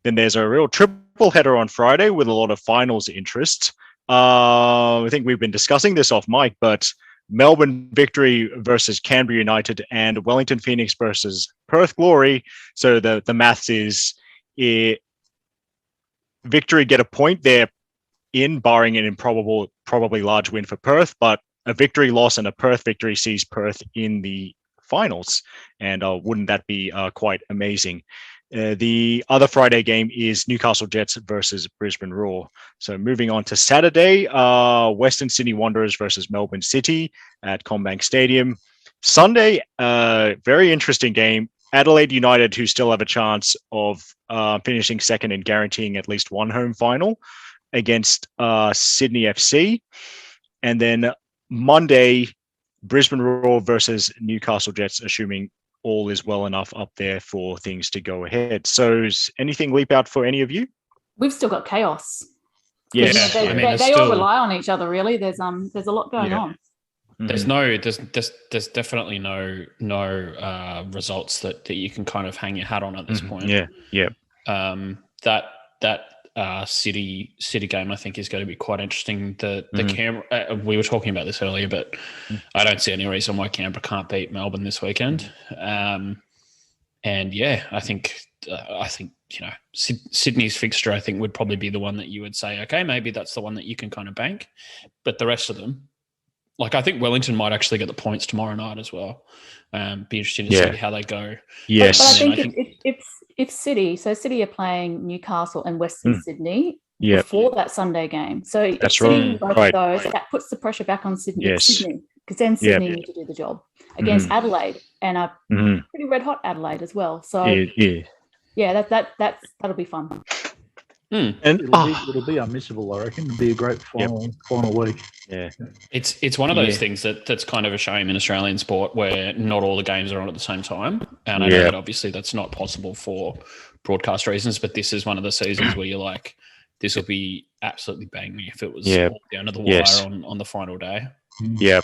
Then there's a real triple header on Friday with a lot of finals interest. I think we've been discussing this off mic, but Melbourne Victory versus Canberra United and Wellington Phoenix versus Perth Glory. So the maths is Victory get a point there in, barring an improbable, probably large win for Perth, but a Victory loss and a Perth victory sees Perth in the finals. And wouldn't that be quite amazing? The other Friday game is Newcastle Jets versus Brisbane Roar. So moving on to Saturday, Western Sydney Wanderers versus Melbourne City at CommBank Stadium. Sunday, very interesting game. Adelaide United, who still have a chance of finishing second and guaranteeing at least one home final, against Sydney FC. And then Monday, Brisbane Roar versus Newcastle Jets, assuming all is well enough up there for things to go ahead. So is anything leap out for any of you? We've still got chaos. Yes. They all rely on each other, really. There's a lot going on. There's definitely no results that you can kind of hang your hat on at this point. That City game, I think, is going to be quite interesting. The Canberra, we were talking about this earlier, but I don't see any reason why Canberra can't beat Melbourne this weekend. And yeah, I think Sydney's fixture, I think, would probably be the one that you would say, okay, maybe that's the one that you can kind of bank. But the rest of them, like, I think Wellington might actually get the points tomorrow night as well. Be interesting to see how they go. Yes, but I think if City are playing Newcastle and Western Sydney before that Sunday game. So that's City both of those, that puts the pressure back on Sydney. Because then Sydney need to do the job against Adelaide, and a pretty red hot Adelaide as well. So that'll be fun. And it'll be unmissable, I reckon. It'll be a great final week. Yeah, it's one of those things that's kind of a shame in Australian sport where not all the games are on at the same time. And I know that obviously that's not possible for broadcast reasons, but this is one of the seasons where you're like, this will be absolutely banging if it was all down to the wire on the final day. Yep,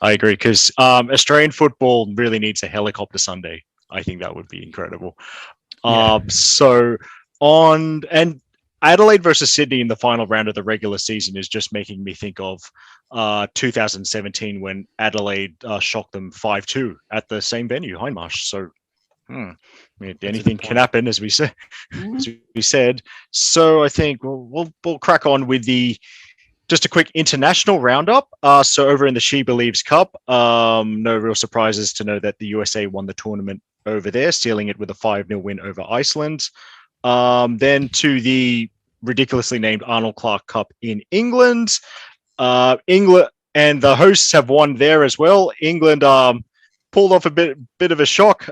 I agree, because Australian football really needs a helicopter Sunday. I think that would be incredible. Adelaide versus Sydney in the final round of the regular season is just making me think of 2017 when Adelaide shocked them 5-2 at the same venue, Hindmarsh. So anything can happen, as we said. So I think we'll crack on with just a quick international roundup. So over in the SheBelieves Cup, no real surprises to know that the USA won the tournament over there, sealing it with a 5-0 win over Iceland. Then to the ridiculously named Arnold Clark Cup in England. England and the hosts have won there as well. England pulled off a bit of a shock,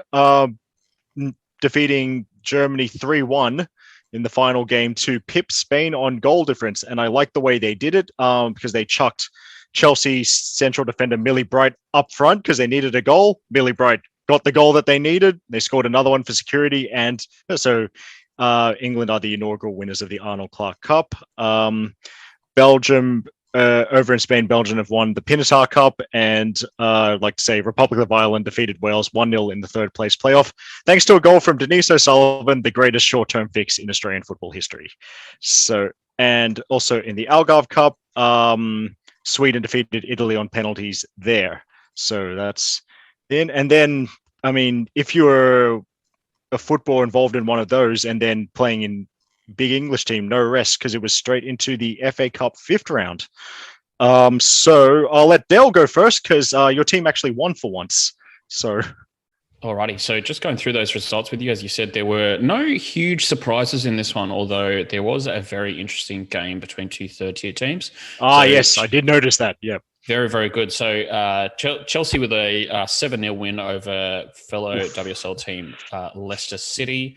defeating Germany 3-1 in the final game to pip Spain on goal difference. And I like the way they did it because they chucked Chelsea central defender Millie Bright up front because they needed a goal. Millie Bright got the goal that they needed. They scored another one for security. And so England are the inaugural winners of the Arnold Clark Cup. Belgium, over in Spain, Belgium have won the Pinatar Cup, and I'd like to say Republic of Ireland defeated Wales 1-0 in the third place playoff, thanks to a goal from Denise O'Sullivan, the greatest short-term fix in Australian football history. So, and also in the Algarve Cup, Sweden defeated Italy on penalties there. So that's in, and then, I mean, if you're a football involved in one of those and then playing in big English team, no rest, because it was straight into the FA Cup 5th round. So I'll let Dale go first because your team actually won for once. So, alrighty. So just going through those results with you, as you said, there were no huge surprises in this one, although there was a very interesting game between two third-tier teams. Yes, I did notice that. Yep. Very, very good. So Chelsea with a 7-0 win over fellow WSL team Leicester City.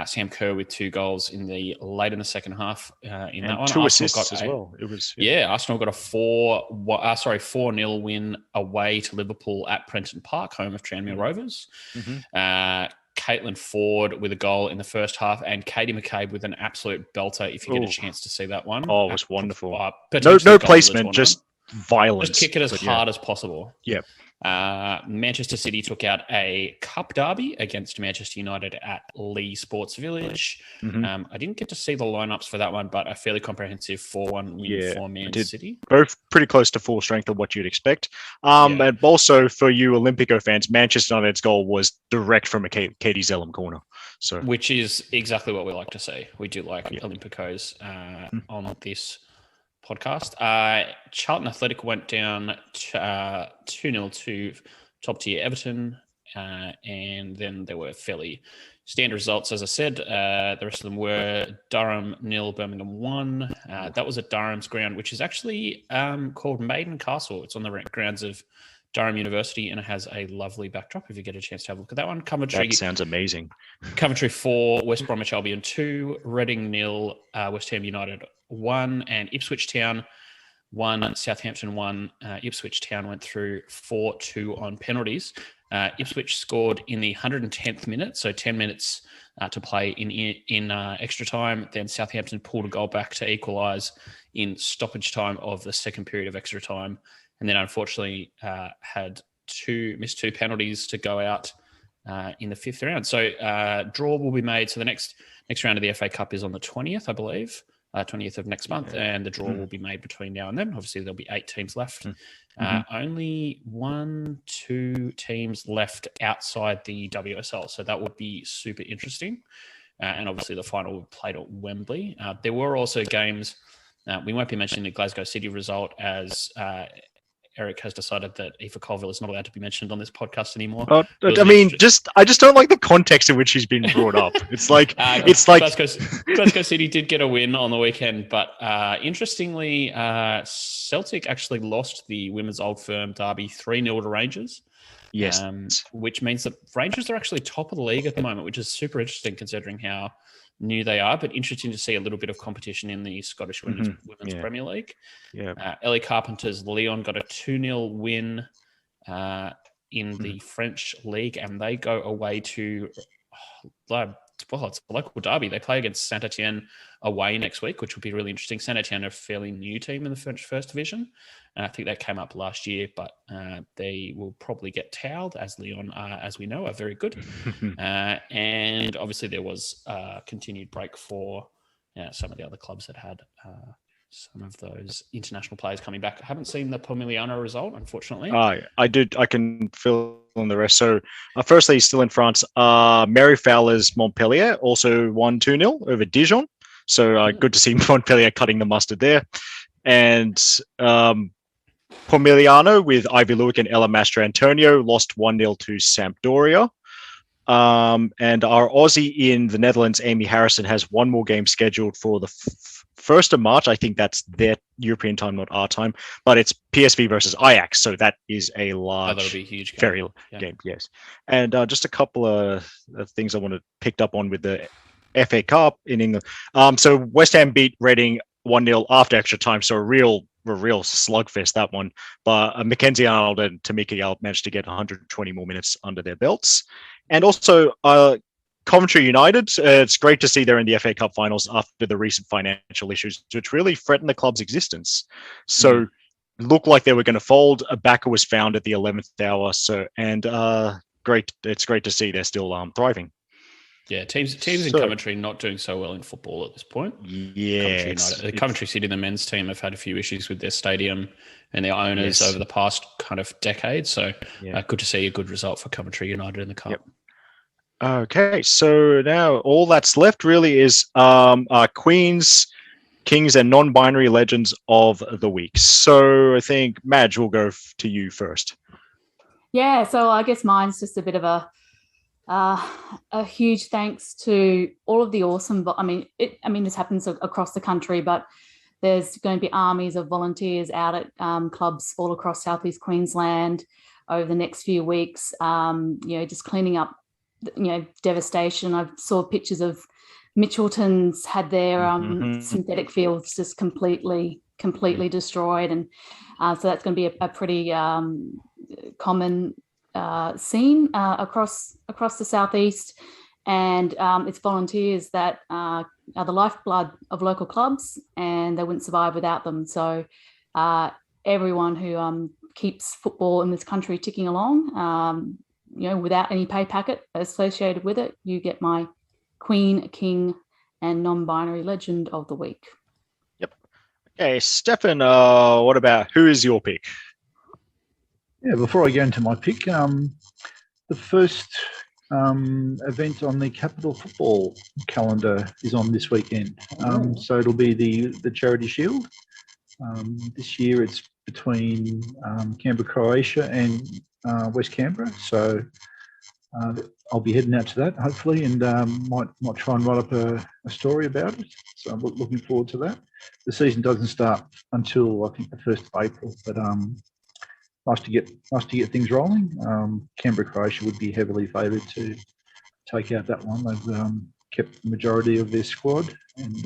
Sam Kerr with 2 goals late in the second half in that one. 2 assists as well. It was Arsenal got a 4-0 win away to Liverpool at Prenton Park, home of Tranmere Rovers. Caitlin Ford with a goal in the first half, and Katie McCabe with an absolute belter. If you get a chance to see that one, it was wonderful. No placement, just violence. Just kick it as hard as possible. Yep. Manchester City took out a cup derby against Manchester United at Lee Sports Village. I didn't get to see the lineups for that one, but a fairly comprehensive 4-1 win for Man City. Both pretty close to full strength of what you'd expect. And also for you Olympico fans, Manchester United's goal was direct from a Katie Zellum corner. So, which is exactly what we like to see. We do like Olympicos on this podcast. Charlton Athletic went down 2-0 to top tier Everton, and then there were fairly standard results, as I said. The rest of them were Durham 0, Birmingham 1. That was at Durham's ground, which is actually called Maiden Castle. It's on the grounds of Durham University, and it has a lovely backdrop if you get a chance to have a look at that one. Coventry, that sounds amazing. Coventry 4, West Bromwich Albion 2, Reading 0, West Ham United 1, and Ipswich Town 1, Southampton 1. Ipswich Town went through 4-2 on penalties. Ipswich scored in the 110th minute, so 10 minutes to play in extra time. Then Southampton pulled a goal back to equalise in stoppage time of the second period of extra time, and then unfortunately missed 2 penalties to go out in the 5th round. So draw will be made. So the next round of the FA Cup is on the 20th, I believe. 20th of next month, and the draw will be made between now and then. Obviously, there'll be 8 teams left. Only 1-2 teams left outside the WSL, so that would be super interesting. And obviously, the final will be played at Wembley. There were also games. We won't be mentioning the Glasgow City result, as Eric has decided that Aoife Colville is not allowed to be mentioned on this podcast anymore. I just don't like the context in which she's been brought up. It's like Glasgow City did get a win on the weekend, but interestingly, Celtic actually lost the women's Old Firm derby 3-0 to Rangers. Yes, which means that Rangers are actually top of the league at the moment, which is super interesting considering how new they are, but interesting to see a little bit of competition in the Scottish Women's Premier League. Ellie Carpenter's Lyon got a 2-0 win in the French League, and they go away to it's a local derby. They play against Saint-Etienne away next week, which will be really interesting. Saint-Etienne are a fairly new team in the French First Division. I think they came up last year, but they will probably get towed, as Lyon, as we know, are very good. And obviously there was a continued break for some of the other clubs that had some of those international players coming back. I haven't seen the Pomigliano result, unfortunately. I did. I can fill in the rest. So, firstly, still in France, Mary Fowler's Montpellier also won 2-0 over Dijon. So, good to see Montpellier cutting the mustard there. And Pomigliano with Ivy Lewick and Ella Mastro Antonio lost 1-0 to Sampdoria. And our Aussie in the Netherlands, Amy Harrison, has one more game scheduled for the 1st of March. I think that's their European time, not our time, but it's PSV versus Ajax. So that is a large, that'll be a huge game. Very game, yes. And just a couple of things I want to pick up on with the FA Cup in England. So West Ham beat Reading 1-0 after extra time. So a real slugfest, that one. But Mackenzie Arnold and Tamika Yalp managed to get 120 more minutes under their belts. And also Coventry United, it's great to see they're in the FA Cup finals after the recent financial issues, which really threatened the club's existence. So looked like they were going to fold. A backer was found at the 11th hour. So, and it's great to see they're still thriving. Yeah, teams in Coventry not doing so well in football at this point. Yeah, Coventry City, the men's team, have had a few issues with their stadium and their owners over the past kind of decade. So good to see a good result for Coventry United in the cup. Yep. Okay, so now all that's left really is Queens, Kings, and non-binary legends of the week. So I think Madge will go to you first. Yeah, so I guess mine's just a bit of a huge thanks to all of the awesome. This happens across the country, but there's going to be armies of volunteers out at clubs all across Southeast Queensland over the next few weeks, just cleaning up, devastation. I saw pictures of Mitchelton's had their synthetic fields just completely destroyed. And so that's going to be a pretty common scene across the Southeast. And it's volunteers that are the lifeblood of local clubs, and they wouldn't survive without them. So everyone who keeps football in this country ticking along, without any pay packet associated with it, you get my Queen, King, and non-binary legend of the week. Yep. Okay, Steffen, what about, who is your pick? Yeah, before I go into my pick, the first event on the Capital Football calendar is on this weekend. So it'll be the Charity Shield. This year it's between Canberra, Croatia and West Canberra. So I'll be heading out to that hopefully, and might try and write up a story about it. So I'm looking forward to that. The season doesn't start until I think the 1st of April, but nice to get things rolling. Canberra, Croatia would be heavily favoured to take out that one. They've kept the majority of their squad, and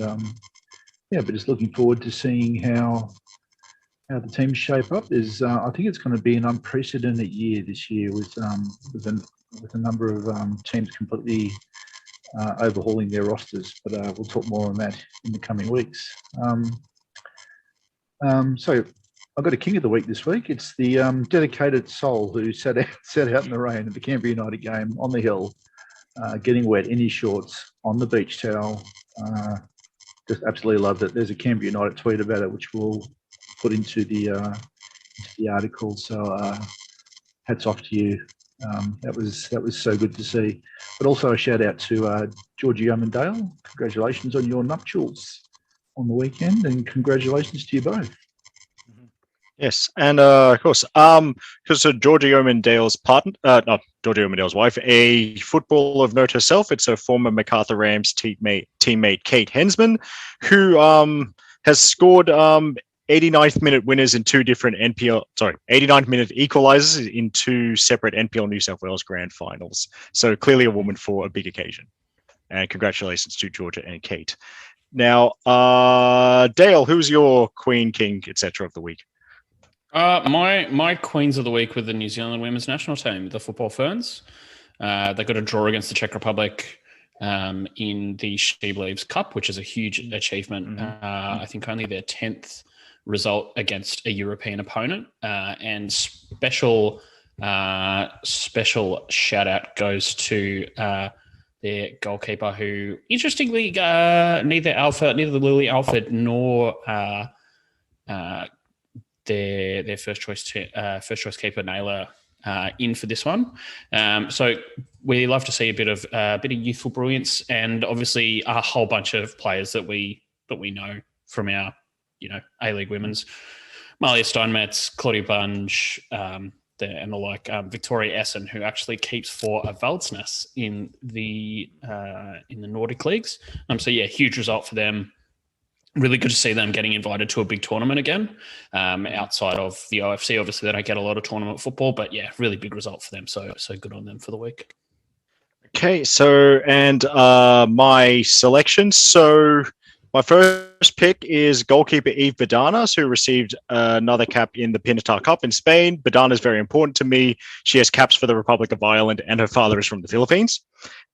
but just looking forward to seeing how the teams shape up. I think it's going to be an unprecedented year this year with a number of teams completely overhauling their rosters. But we'll talk more on that in the coming weeks. So I've got a king of the week this week. It's the dedicated soul who sat out in the rain at the Canberra United game on the hill, getting wet in his shorts on the beach towel. Just absolutely loved it. There's a Canberra United tweet about it, which we'll put into the article. So hats off to you. That was so good to see. But also a shout out to Georgie Omandale. Congratulations on your nuptials on the weekend, and congratulations to you both. Yes, and of course, because Georgie Omandale's Georgie Omandale's wife, a footballer of note herself. It's her former Macarthur Rams teammate Kate Hensman, who has scored 89th minute winners in 89th minute equalisers in 2 separate NPL New South Wales grand finals. So clearly a woman for a big occasion. And congratulations to Georgia and Kate. Now, Dale, who's your Queen, King, etc. of the week? My Queens of the week with the New Zealand women's national team, the football Ferns. They got a draw against the Czech Republic in the SwedenUKFA Cup, which is a huge achievement. I think only their 10th result against a European opponent. And special shout out goes to their goalkeeper, who interestingly neither the Lily Alford nor their first choice keeper Naylor in for this one. So we love to see a bit of youthful brilliance, and obviously a whole bunch of players that we know from our A-League women's, Malia Steinmetz, Claudia Bunge, and the like, Victoria Essen, who actually keeps for a Valdsness in the Nordic leagues. So yeah, huge result for them. Really good to see them getting invited to a big tournament again, outside of the OFC. Obviously, they don't get a lot of tournament football, but yeah, really big result for them. So good on them for the week. Okay, so and my selection. So my first pick is goalkeeper Eve Badanas, who received another cap in the Pinatar Cup in Spain. Badana is very important to me. She has caps for the Republic of Ireland, and her father is from the Philippines.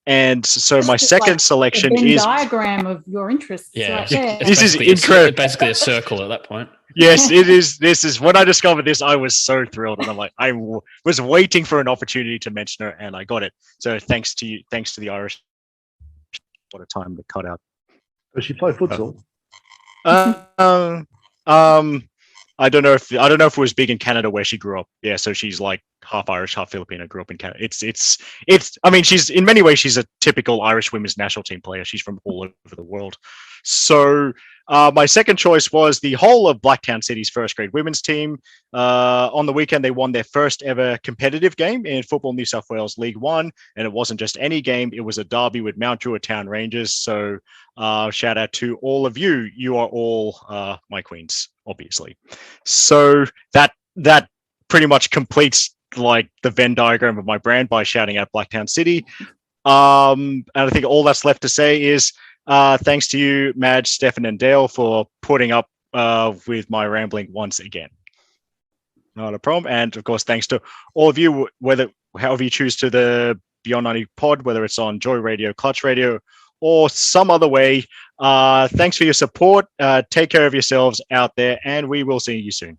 And so my second selection is diagram of your interests. Yeah, right this is incredible. Basically a circle at that point. Yes, it is. This is when I discovered this, I was so thrilled, and I'm like, I was waiting for an opportunity to mention her, and I got it. So thanks to you, thanks to the Irish. What a time to cut out. Does she play futsal? I don't know if it was big in Canada where she grew up. Yeah, so she's like half Irish, half Filipino. Grew up in Canada. It's. I mean, she's in many ways she's a typical Irish women's national team player. She's from all over the world. So my second choice was the whole of Blacktown City's first grade women's team. On the weekend, they won their first ever competitive game in Football New South Wales League One. And it wasn't just any game, it was a derby with Mount Druitt Town Rangers. So shout out to all of you. You are all my queens, obviously. So that pretty much completes like the Venn diagram of my brand by shouting out Blacktown City. And I think all that's left to say is thanks to you, Madge, Steffen, and Dale for putting up with my rambling once again. Not a problem. And of course, thanks to all of you, however you choose to the Beyond 90 pod, whether it's on Joy Radio, Clutch Radio, or some other way. Thanks for your support. Take care of yourselves out there, and we will see you soon.